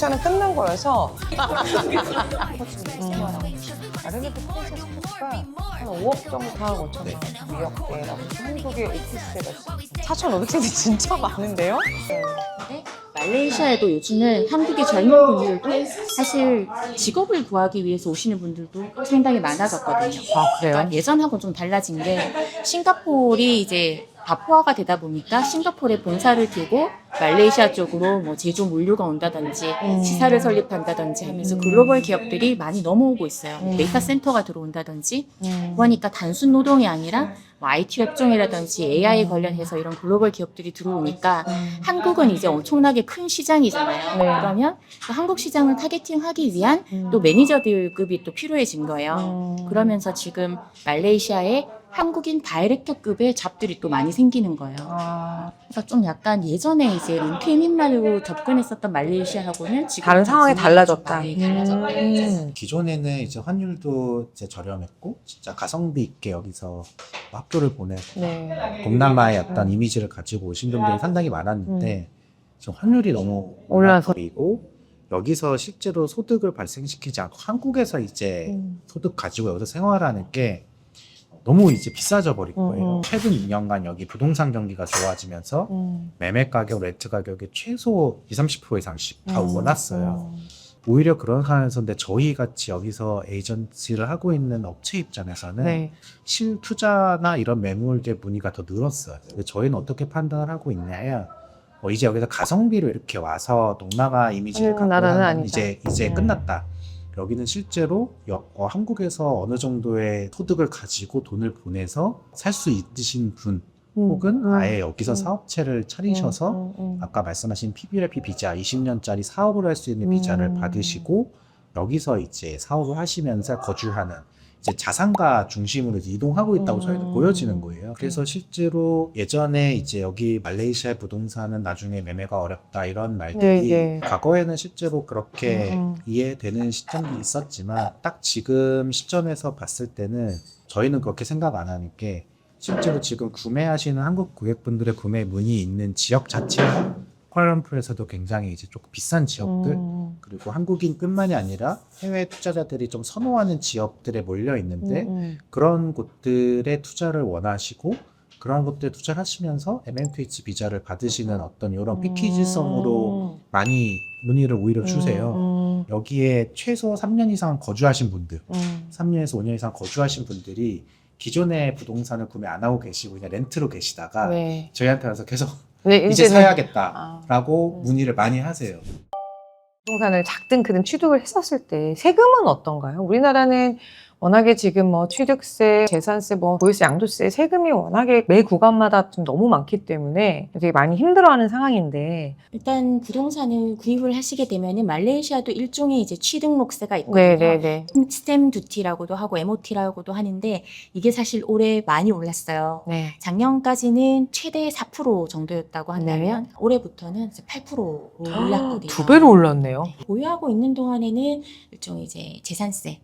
공차는 끝난 거여서 RMF 프랜차이즈 코스가 한 5억 정도 4억 5천만 원 위역대라고 한국의 오피스텔가 4,500세대 진짜 많은데요? 네, 말레이시아에도 요즘은 한국의 젊은 분들도 사실 직업을 구하기 위해서 오시는 분들도 상당히 많아졌거든요. 아, 그래요? 그러니까 예전하고 좀 달라진 게 싱가포르이 이제 다포화가 되다 보니까 싱가포르에 본사를 두고 말레이시아 쪽으로 뭐 제조 물류가 온다든지 지사를 설립한다든지 하면서 글로벌 기업들이 많이 넘어오고 있어요. 데이터 센터가 들어온다든지 그러니까 단순 노동이 아니라 뭐 IT 업종이라든지 AI 관련해서 이런 글로벌 기업들이 들어오니까 한국은 이제 엄청나게 큰 시장이잖아요. 네. 그러면 그 한국 시장을 타겟팅하기 위한 또 매니저들급이 또 필요해진 거예요. 그러면서 지금 말레이시아에 한국인 다이렉터급의 잡들이 또 많이 생기는 거예요. 아, 그래서 좀 약간 예전에 이제 린케민말로 접근했었던 말레이시아하고는 지금 다른 상황이 달라졌다. 많이 달라졌어요. 기존에는 이제 환율도 이제 저렴했고 진짜 가성비 있게 여기서 학교를 보내고 네. 동남아의 어떤 이미지를 가지고 오신 분들이 상당히 많았는데 지금 환율이 너무 올라서. 올라버리고 여기서 실제로 소득을 발생시키지 않고 한국에서 이제 소득 가지고 여기서 생활하는 게 너무 이제 비싸져 버린 거예요. 최근 2년간 여기 부동산 경기가 좋아지면서 매매 가격, 렌트 가격이 최소 20, 30% 이상씩 다 올랐어요. 오히려 그런 상황에서 근데 저희 같이 여기서 에이전시를 하고 있는 업체 입장에서는 네. 실투자나 이런 매물들 문의가 더 늘었어요. 근데 저희는 어떻게 판단을 하고 있냐면 이제 여기서 가성비로 이렇게 와서 동남아 이미지를 갖고 나라는 하는 아니다. 이제 끝났다. 여기는 실제로 한국에서 어느 정도의 소득을 가지고 돈을 보내서 살 수 있으신 분 혹은 아예 여기서 사업체를 차리셔서 아까 말씀하신 PBLP 비자 20년짜리 사업을 할 수 있는 비자를 받으시고 여기서 이제 사업을 하시면서 거주하는 이제 자산가 중심으로 이동하고 있다고 저희는 보여지는 거예요. 그래서 실제로 예전에 이제 여기 말레이시아의 부동산은 나중에 매매가 어렵다 이런 말들이 네. 과거에는 실제로 그렇게 이해되는 시점이 있었지만 딱 지금 시점에서 봤을 때는 저희는 그렇게 생각 안 하는 게 실제로 지금 구매하시는 한국 고객분들의 구매 문의 있는 지역 자체가 쿠알라룸푸르에서도 굉장히 이제 조금 비싼 지역들 그리고 한국인뿐만이 아니라 해외 투자자들이 좀 선호하는 지역들에 몰려 있는데 그런 곳들에 투자를 원하시고 그런 곳들에 투자를 하시면서 MMTH 비자를 받으시는 어떤 이런 패키지성으로 많이 문의를 오히려 주세요. 여기에 최소 3년 이상 거주하신 분들, 3년에서 5년 이상 거주하신 분들이 기존의 부동산을 구매 안 하고 계시고 그냥 렌트로 계시다가 네. 저희한테 와서 계속 네, 이제 이제는- 사야겠다라고 문의를 많이 하세요. 부동산을 작든 크든 취득을 했었을 때 세금은 어떤가요? 우리나라는 워낙에 지금 뭐 취득세, 재산세, 뭐 보유세, 양도세 세금이 워낙에 매 구간마다 좀 너무 많기 때문에 되게 많이 힘들어하는 상황인데. 일단 부동산을 구입을 하시게 되면은 말레이시아도 일종의 이제 취등록세가 있거든요. 네네네. 스탬 듀티라고도 하고 MOT라고도 하는데 이게 사실 올해 많이 올랐어요. 네. 작년까지는 최대 4% 정도였다고 한다면 올해부터는 이제 8%로 올랐거든요. 2배로 올랐네요. 보유하고 있는 동안에는 일종의 이제 재산세,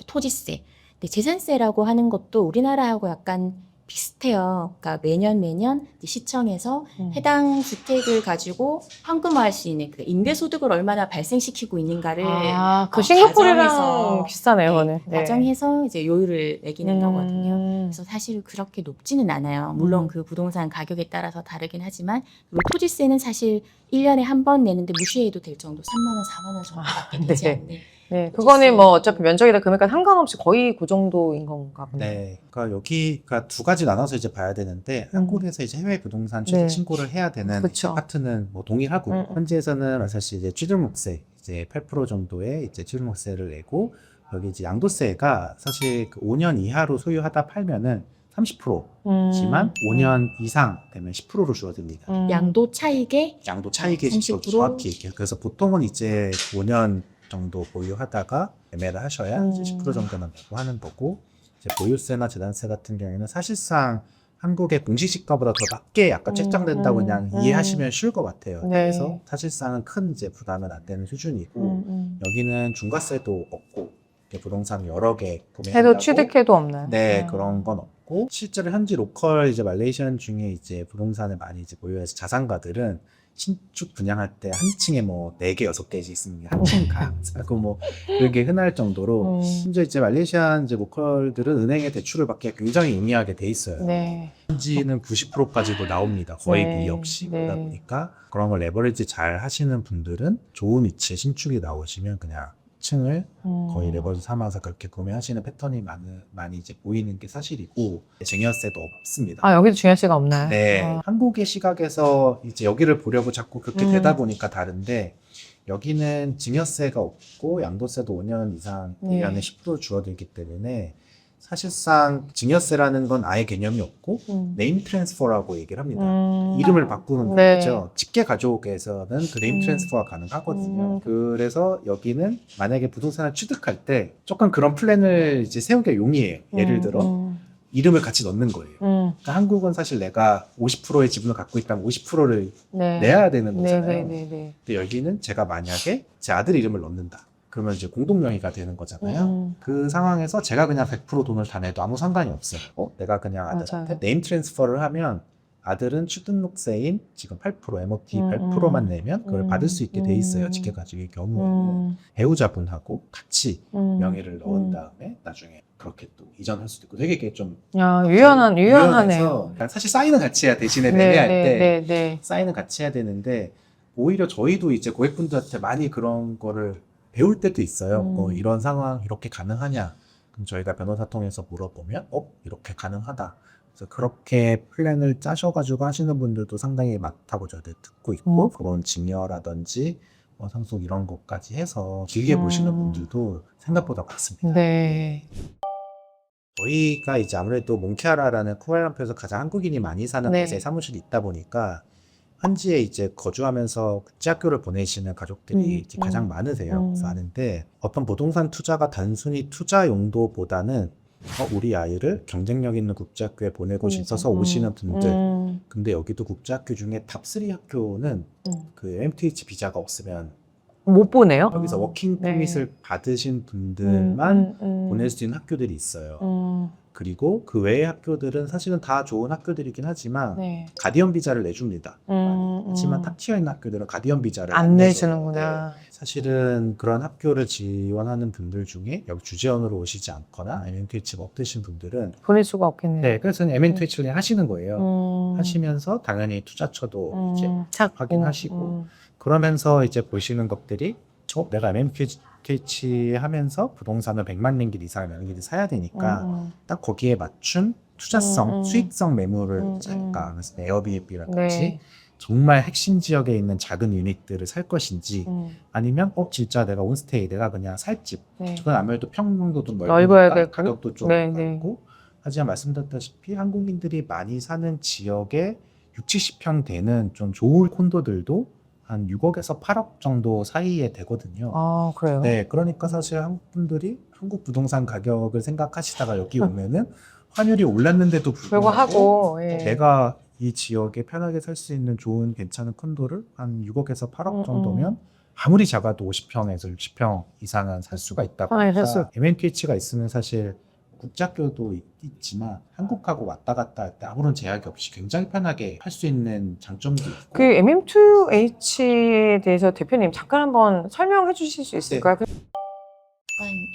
토지세. 근데 재산세라고 하는 것도 우리나라하고 약간 비슷해요. 그러니까 매년 이제 시청에서 해당 주택을 가지고 현금화할 수 있는 그 임대소득을 얼마나 발생시키고 있는가를 그 싱가포르랑 가정해서, 비슷하네요, 그거는. 네. 가정해서 이제 요율을 매기는 거거든요. 그래서 사실 그렇게 높지는 않아요. 물론 그 부동산 가격에 따라서 다르긴 하지만 그리고 토지세는 사실 1년에 한 번 내는데 무시해도 될 정도 3만 원, 4만 원 정도밖에 되지 네. 않는. 네, 그거는 뭐 어차피 면적이나 금액과 상관없이 거의 그 정도인 건가 보네요. 네, 그러니까 여기가 두 가지 나눠서 이제 봐야 되는데 한국에서 이제 해외 부동산 취득 네. 신고를 해야 되는 그쵸. 파트는 뭐 동일하고 현지에서는 사실 이제 취득세 이제 8% 정도의 이제 취득세를 내고 여기 이제 양도세가 사실 그 5년 이하로 소유하다 팔면은 30%지만 5년 이상 되면 10%로 줄어듭니다. 양도 차익에 양도 차익의 30%? 정확히 얘기해요. 그래서 보통은 이제 5년 정도 보유하다가 매매를 하셔야 70% 정도는 내고 하는 거고 이제 보유세나 재산세 같은 경우에는 사실상 한국의 공시지가보다 더 낮게 약간 책정된다고 그냥 이해하시면 쉬울 것 같아요. 네. 그래서 사실상은 큰 이제 부담은 안 되는 수준이고 여기는 중과세도 없고 부동산 여러 개 구매한다고 해도 취득해도 없나요? 네, 그런 건 없고 실제로 현지 로컬 이제 말레이시안 중에 이제 부동산을 많이 이제 보유해서 자산가들은 신축 분양할 때 한 층에 뭐 4개, 6개 있으면 한 층 가. 하고 뭐 그게 흔할 정도로 심지어 이제 말레이시아 이제 로컬들은 은행에 대출을 받기가 굉장히 용이하게 돼 있어요. 네. 현지는 90%까지도 나옵니다. 거의 네. 비 없이. 네. 그러다 보니까 그런 걸 레버리지 잘 하시는 분들은 좋은 위치에 신축이 나오시면 그냥 층을 거의 레버리지 삼아서 그렇게 구매하시는 패턴이 많이 이제 보이는 게 사실이고 증여세도 없습니다. 아, 여기도 중요시가 없나요? 네, 아. 한국의 시각에서 이제 여기를 보려고 자꾸 그렇게 되다 보니까 다른데 여기는 증여세가 없고 양도세도 5년 이상 네. 1년에 10% 줄어들기 때문에 사실상 증여세라는 건 아예 개념이 없고 네임 트랜스퍼라고 얘기를 합니다. 이름을 바꾸는 네. 거죠. 직계 가족에서는 그 네임 트랜스퍼가 가능하거든요. 그래서 여기는 만약에 부동산을 취득할 때 조금 그런 플랜을 이제 세우기가 용이해요. 예를 들어 이름을 같이 넣는 거예요. 그러니까 한국은 사실 내가 50%의 지분을 갖고 있다면 50%를 네. 내야 되는 거잖아요. 네. 근데 여기는 제가 만약에 제 아들 이름을 넣는다. 그러면 이제 공동명의가 되는 거잖아요. 그 상황에서 제가 그냥 100% 돈을 다 내도 아무 상관이 없어요. 내가 그냥 아들한테 맞아요. 네임 트랜스퍼를 하면 아들은 취등록세인 지금 8%, MOT 8%만 내면 그걸 받을 수 있게 돼 있어요. 직계가족의 경우에는 배우자분하고 같이 명의를 넣은 다음에 나중에 그렇게 또 이전할 수도 있고 되게 이게 좀 야, 유연하네요. 유연해서 그러니까 사실 사인은 같이 해야 대신에 매매할 때 네. 사인은 같이 해야 되는데 오히려 저희도 이제 고객분들한테 많이 그런 거를 배울 때도 있어요. 이런 상황 이렇게 가능하냐? 그럼 저희가 변호사 통해서 물어보면 이렇게 가능하다. 그래서 그렇게 플랜을 짜셔가지고 하시는 분들도 상당히 많다고 저희들 듣고 있고 그런 증여라든지 상속 이런 것까지 해서 길게 보시는 분들도 생각보다 많습니다. 네. 저희가 이제 아무래도 몽키아라라는 쿠알라룸푸르에서 가장 한국인이 많이 사는 네. 곳에 사무실이 있다 보니까 현지에 이제 거주하면서 국제학교를 보내시는 가족들이 이제 가장 많으세요. 그래서 아는데 어떤 부동산 투자가 단순히 투자 용도보다는 우리 아이를 경쟁력 있는 국제학교에 보내고 싶어서 오시는 분들. 근데 여기도 국제학교 중에 탑3 학교는 그 MTH 비자가 없으면 못 보내요? 여기서 워킹 네. 퍼밋을 받으신 분들만 보낼 수 있는 학교들이 있어요. 그리고 그 외의 학교들은 사실은 다 좋은 학교들이긴 하지만 네. 가디언 비자를 내줍니다. 하지만 탑티어 있는 학교들은 가디언 비자를 안 내줘요. 내주는구나. 네. 사실은 그런 학교를 지원하는 분들 중에 여기 주재원으로 오시지 않거나 MNTH가 없으신 분들은 보낼 수가 없겠네요. 네, 그래서 MNTH를 하시는 거예요. 하시면서 당연히 투자처도 이제 확인하시고 그러면서 이제 보시는 것들이 내가 MNTH 하면서 부동산을 100만 링깃 이상의 링깃을 사야 되니까 딱 거기에 맞춘 투자성, 수익성 매물을 살까. 그래서 에어비앤비라든지 네. 정말 핵심 지역에 있는 작은 유닛들을 살 것인지 아니면 진짜 내가 온스테이 내가 그냥 살 집. 네. 그건 아무래도 평형도 좀 넓어야 넓으니까 될 가격도 좀 네, 낮고 하지만 말씀드렸다시피 한국인들이 많이 사는 지역에 60, 70평 되는 좀 좋은 콘도들도 한 6억에서 8억 정도 사이에 되거든요. 아, 그래요? 네, 그러니까 사실 한국 분들이 한국 부동산 가격을 생각하시다가 여기 오면은 환율이 올랐는데도 불구하고 불구하고, 예. 내가 이 지역에 편하게 살 수 있는 좋은 괜찮은 콘도를 한 6억에서 8억 정도면 아무리 작아도 50평에서 60평 이상은 살 수가 있다 편하게 보니까 살 수- MNTH가 있으면 사실 국제학교도 있지만 한국하고 왔다 갔다 할 때 아무런 제약이 없이 굉장히 편하게 할 수 있는 장점도 있고 그 MM2H에 대해서 대표님 잠깐 한번 설명해 주실 수 있을까요?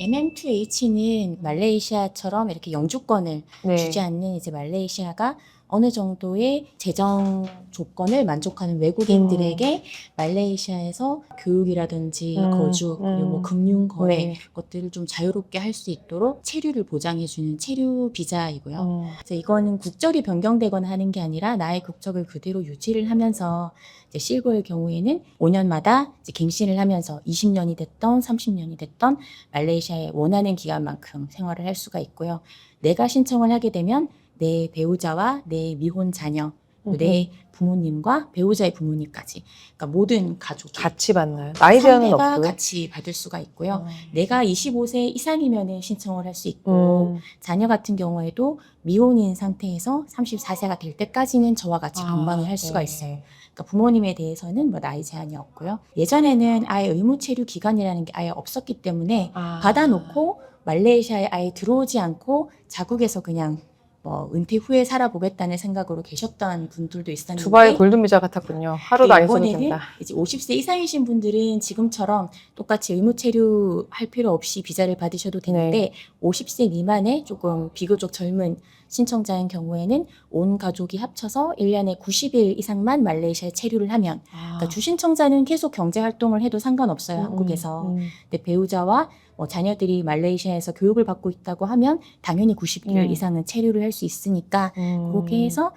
MM2H는 말레이시아처럼 이렇게 영주권을 네. 주지 않는 이제 말레이시아가 어느 정도의 재정 조건을 만족하는 외국인들에게 말레이시아에서 교육이라든지 거주 그리고 뭐 금융 거래 네. 것들을 좀 자유롭게 할 수 있도록 체류를 보장해주는 체류 비자이고요. 그래서 이거는 국적이 변경되거나 하는 게 아니라 나의 국적을 그대로 유지를 하면서 이제 실버의 경우에는 5년마다 이제 갱신을 하면서 20년이 됐던 30년이 됐던 말레이시아에 원하는 기간만큼 생활을 할 수가 있고요. 내가 신청을 하게 되면 내 배우자와 내 미혼 자녀, 내 부모님과 배우자의 부모님까지, 그러니까 모든 가족이 같이 받나요? 나이 제한은 상대가 없고요. 같이 받을 수가 있고요. 내가 25세 이상이면 신청을 할 수 있고 자녀 같은 경우에도 미혼인 상태에서 34세가 될 때까지는 저와 같이 방방을 할 수가 있어요. 그러니까 부모님에 대해서는 뭐 나이 제한이 없고요. 예전에는 아예 의무 체류 기간이라는 게 아예 없었기 때문에 받아놓고 말레이시아에 아예 들어오지 않고 자국에서 그냥 뭐 은퇴 후에 살아보겠다는 생각으로 계셨던 분들도 있었는데 두바이 골든비자 같았군요. 하루도 안 있어도 이번에는 된다. 이제 50세 이상이신 분들은 지금처럼 똑같이 의무 체류할 필요 없이 비자를 받으셔도 되는데 50세 미만의 조금 비교적 젊은 신청자인 경우에는 온 가족이 합쳐서 1년에 90일 이상만 말레이시아에 체류를 하면 그러니까 주신청자는 계속 경제 활동을 해도 상관없어요. 한국에서. 근데 배우자와 자녀들이 말레이시아에서 교육을 받고 있다고 하면 당연히 90일 이상은 체류를 할 수 있으니까 그렇게 해서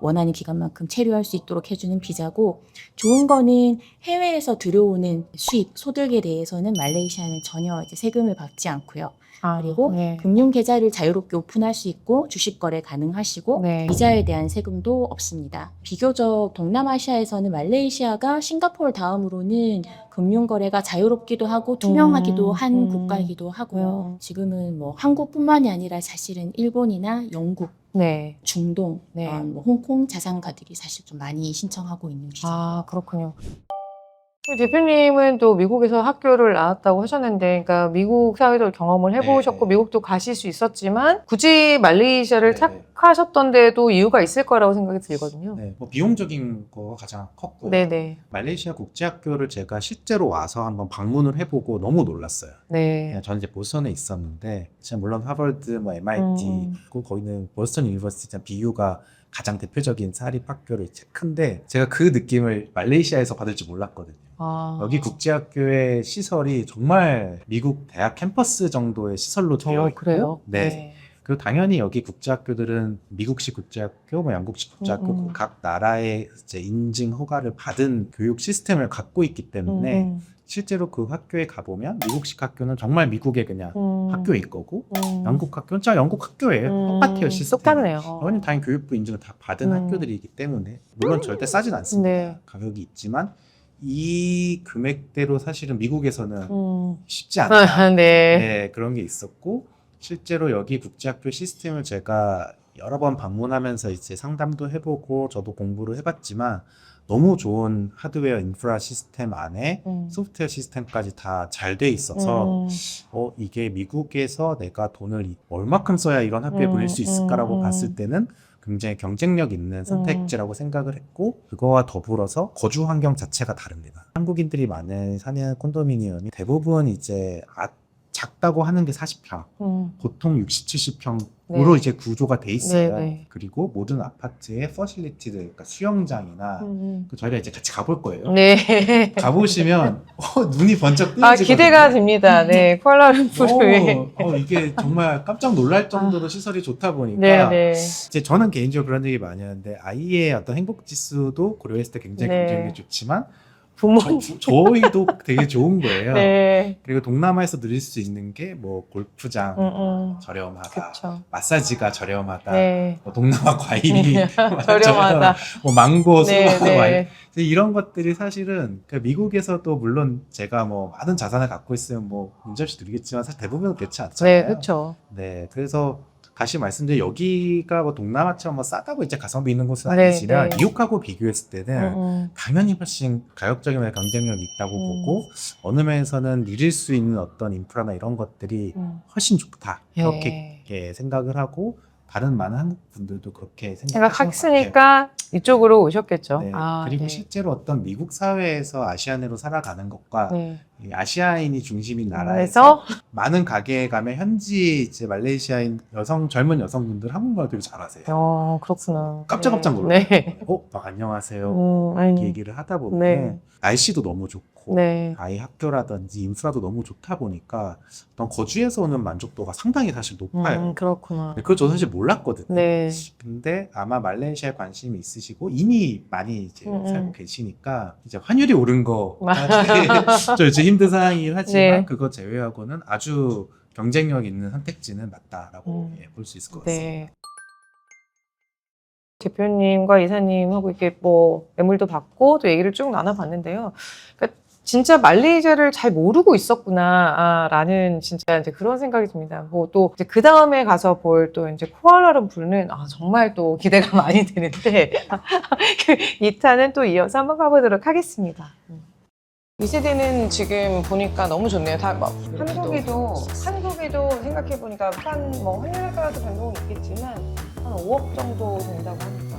원하는 기간만큼 체류할 수 있도록 해주는 비자고 좋은 거는 해외에서 들어오는 수입, 소득에 대해서는 말레이시아는 전혀 이제 세금을 받지 않고요. 그리고 금융 계좌를 자유롭게 오픈할 수 있고 주식 거래 가능하시고 비자에 대한 세금도 없습니다. 비교적 동남아시아에서는 말레이시아가 싱가포르 다음으로는 금융 거래가 자유롭기도 하고 투명하기도 한 국가이기도 하고요. 지금은 뭐 한국뿐만이 아니라 사실은 일본이나 영국, 중동, 뭐 홍콩 자산가들이 사실 좀 많이 신청하고 있는 비자. 아, 그렇군요. 대표님은 또 미국에서 학교를 나왔다고 하셨는데, 그러니까 미국 사회도 경험을 해보셨고, 미국도 가실 수 있었지만, 굳이 말레이시아를 택하셨던 데도 이유가 있을 거라고 생각이 들거든요. 뭐 비용적인 거가 가장 컸고요. 말레이시아 국제학교를 제가 실제로 와서 한번 방문을 해보고 너무 놀랐어요. 저는 이제 보스턴에 있었는데, 물론 하버드, 뭐 MIT, 그리고 거기는 보스턴 유니버시티, BU가 가장 대표적인 사립학교로 이제 큰데 제가 그 느낌을 말레이시아에서 받을 줄 몰랐거든요. 여기 국제학교의 시설이 정말 미국 대학 캠퍼스 정도의 시설로 되어 있고 그래요? 그리고 당연히 여기 국제학교들은 미국식 국제학교, 뭐 영국식 국제학교 각 나라의 이제 인증 허가를 받은 교육 시스템을 갖고 있기 때문에 실제로 그 학교에 가보면 미국식 학교는 정말 미국의 그냥 학교일 거고 영국 학교는 진짜 영국 학교예요. 똑같아요, 시스템. 똑같네요. 여기는 당연히 교육부 인증을 다 받은 학교들이기 때문에 물론 절대 싸진 않습니다. 가격이 있지만 이 금액대로 사실은 미국에서는 쉽지 않다. 그런 게 있었고 실제로 여기 국제학교 시스템을 제가 여러 번 방문하면서 이제 상담도 해보고 저도 공부를 해봤지만 너무 좋은 하드웨어 인프라 시스템 안에 소프트웨어 시스템까지 다 잘 돼 있어서 이게 미국에서 내가 돈을 얼마큼 써야 이런 학교에 보낼 수 있을까라고 봤을 때는 굉장히 경쟁력 있는 선택지라고 생각을 했고 그거와 더불어서 거주 환경 자체가 다릅니다. 한국인들이 많이 사는 콘도미니엄이 대부분 이제 작다고 하는 게 40평, 보통 60, 70평으로 이제 구조가 돼 있어요. 그리고 모든 아파트의 퍼실리티들, 그러니까 수영장이나 저희가 이제 같이 가볼 거예요. 가보시면 눈이 번쩍 뜨이거든요. 기대가 됩니다. 쿠알라룸푸르에. 이게 정말 깜짝 놀랄 정도로 시설이 좋다 보니까 이제 저는 개인적으로 그런 얘기 많이 하는데 아이의 어떤 행복 지수도 고려했을 때 굉장히 경쟁력이 좋지만 저희도 되게 좋은 거예요. 그리고 동남아에서 누릴 수 있는 게 뭐 골프장 저렴하다, 마사지가 저렴하다, 뭐 동남아 과일이 저렴하다, 뭐 망고, 수박, 와인 이런 것들이 사실은 미국에서도 물론 제가 뭐 많은 자산을 갖고 있으면 뭐 문제없이 누리겠지만 사실 대부분은 그렇지 않잖아요. 그래서 다시 말씀드린 여기가 뭐 동남아처럼 뭐 싸다고 이제 가성비 있는 곳은 아니지만 미국하고 비교했을 때는 당연히 훨씬 가격적인 면에 경쟁력이 있다고 보고 어느 면에서는 누릴 수 있는 어떤 인프라나 이런 것들이 훨씬 좋다 이렇게 생각을 하고 다른 많은 한국 분들도 그렇게 생각했으니까 이쪽으로 오셨겠죠. 그리고 실제로 어떤 미국 사회에서 아시아 내로 살아가는 것과 이 아시아인이 중심인 나라에서 많은 가게에 가면 현지 이제 말레이시아인 젊은 여성분들 한국말 되게 잘하세요. 그렇구나. 깜짝깜짝 놀라요. 막 안녕하세요. 이렇게 얘기를 하다 보면 날씨도 너무 좋고 아이 학교라든지 인프라도 너무 좋다 보니까 어떤 거주에서 오는 만족도가 상당히 사실 높아요. 그렇구나. 그걸 저는 사실 몰랐거든요. 근데 아마 말레이시아에 관심이 있으시고 이미 많이 이제 살고 계시니까 이제 환율이 오른 거 저 이제 힘든 상황이긴 하지만 그거 제외하고는 아주 경쟁력 있는 선택지는 맞다라고 볼 수 있을 것 같습니다. 대표님과 이사님하고 이렇게 뭐 매물도 받고 또 얘기를 쭉 나눠봤는데요. 그러니까 진짜 말레이시아를 잘 모르고 있었구나라는 진짜 이제 그런 생각이 듭니다. 뭐 또 이제 그 다음에 가서 볼 또 이제 쿠알라룸푸르는 정말 또 기대가 많이 되는데 2탄은 또 이어서 한번 가보도록 하겠습니다. 이 세대는 지금 보니까 너무 좋네요. 다 막 한국에도 생각해 보니까 뭐 환율에 따라서 변동은 있겠지만 한 5억 정도 된다고 합니다.